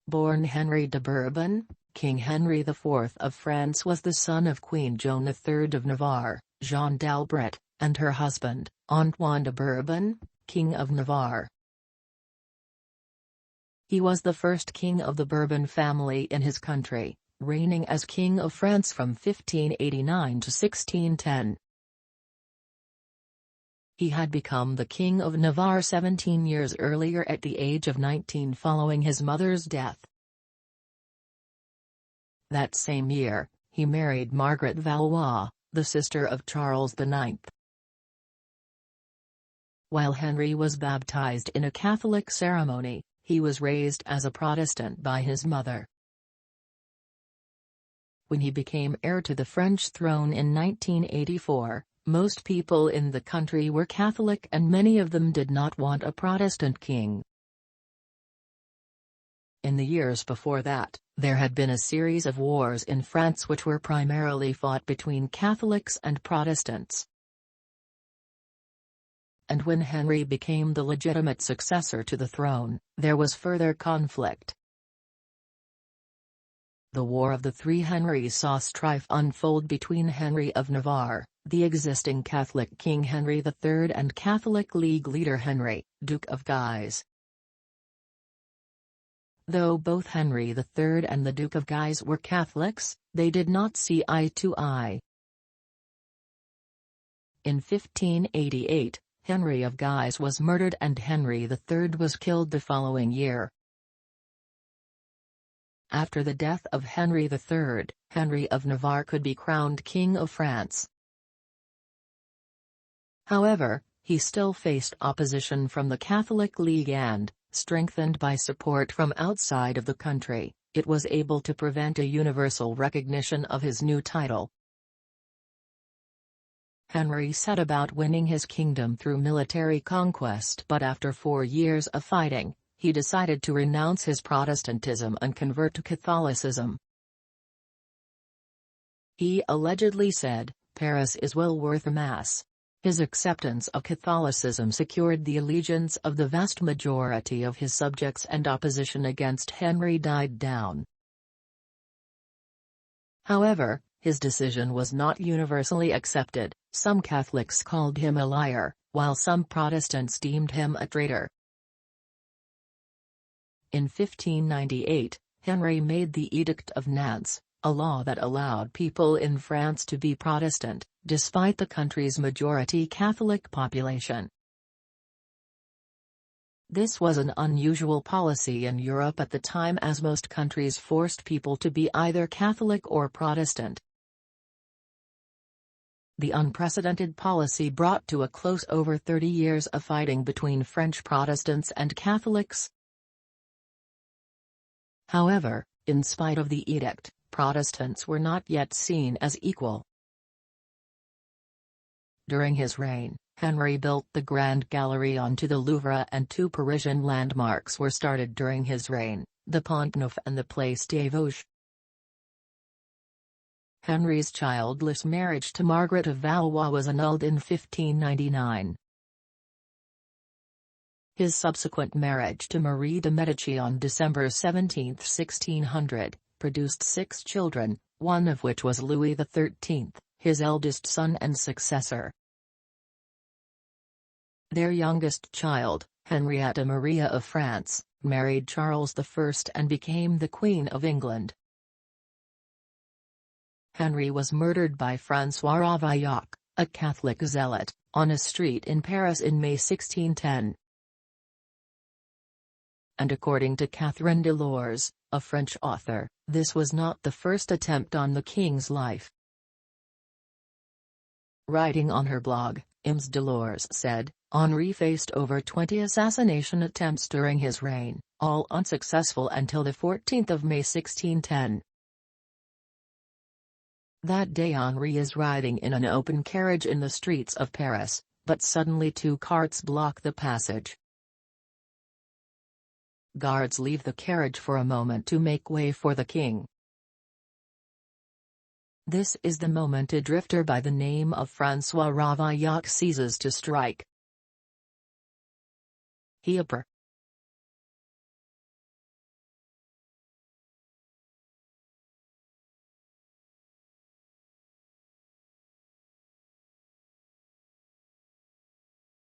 Born Henry de Bourbon, King Henry IV of France was the son of Queen Joan III of Navarre, Jeanne d'Albret, and her husband, Antoine de Bourbon, King of Navarre. He was the first king of the Bourbon family in his country, reigning as King of France from 1589 to 1610. He had become the King of Navarre 17 years earlier at the age of 19 following his mother's death. That same year, he married Margaret Valois, the sister of Charles IX. While Henry was baptized in a Catholic ceremony, he was raised as a Protestant by his mother. When he became heir to the French throne in 1984, most people in the country were Catholic and many of them did not want a Protestant king. In the years before that, there had been a series of wars in France which were primarily fought between Catholics and Protestants. And when Henry became the legitimate successor to the throne, there was further conflict. The War of the Three Henrys saw strife unfold between Henry of Navarre, the existing Catholic King Henry III, and Catholic League leader Henry, Duke of Guise. Though both Henry III and the Duke of Guise were Catholics, they did not see eye to eye. In 1588, Henry of Guise was murdered and Henry III was killed the following year. After the death of Henry III, Henry of Navarre could be crowned King of France. However, he still faced opposition from the Catholic League and, strengthened by support from outside of the country, it was able to prevent a universal recognition of his new title. Henry set about winning his kingdom through military conquest, but after 4 years of fighting, he decided to renounce his Protestantism and convert to Catholicism. He allegedly said, "Paris is well worth a mass." His acceptance of Catholicism secured the allegiance of the vast majority of his subjects and opposition against Henry died down. However, his decision was not universally accepted. Some Catholics called him a liar, while some Protestants deemed him a traitor. In 1598, Henry made the Edict of Nantes, a law that allowed people in France to be Protestant, despite the country's majority Catholic population. This was an unusual policy in Europe at the time, as most countries forced people to be either Catholic or Protestant. The unprecedented policy brought to a close over 30 years of fighting between French Protestants and Catholics. However, in spite of the edict, Protestants were not yet seen as equal. During his reign, Henry built the Grand Gallery onto the Louvre, and 2 Parisian landmarks were started during his reign, the Pont Neuf and the Place des Vosges. Henry's childless marriage to Margaret of Valois was annulled in 1599. His subsequent marriage to Marie de Medici on December 17, 1600, produced 6 children, one of which was Louis XIII, his eldest son and successor. Their youngest child, Henrietta Maria of France, married Charles I and became the Queen of England. Henry was murdered by François Ravaillac, a Catholic zealot, on a street in Paris in May 1610. And according to Catherine Delors, a French author, this was not the first attempt on the king's life. Writing on her blog, Ms. Delors said, Henri faced over 20 assassination attempts during his reign, all unsuccessful until the 14th of May 1610. That day Henri is riding in an open carriage in the streets of Paris, but suddenly 2 carts block the passage. Guards leave the carriage for a moment to make way for the king. This is the moment a drifter by the name of François Ravaillac seizes to strike. He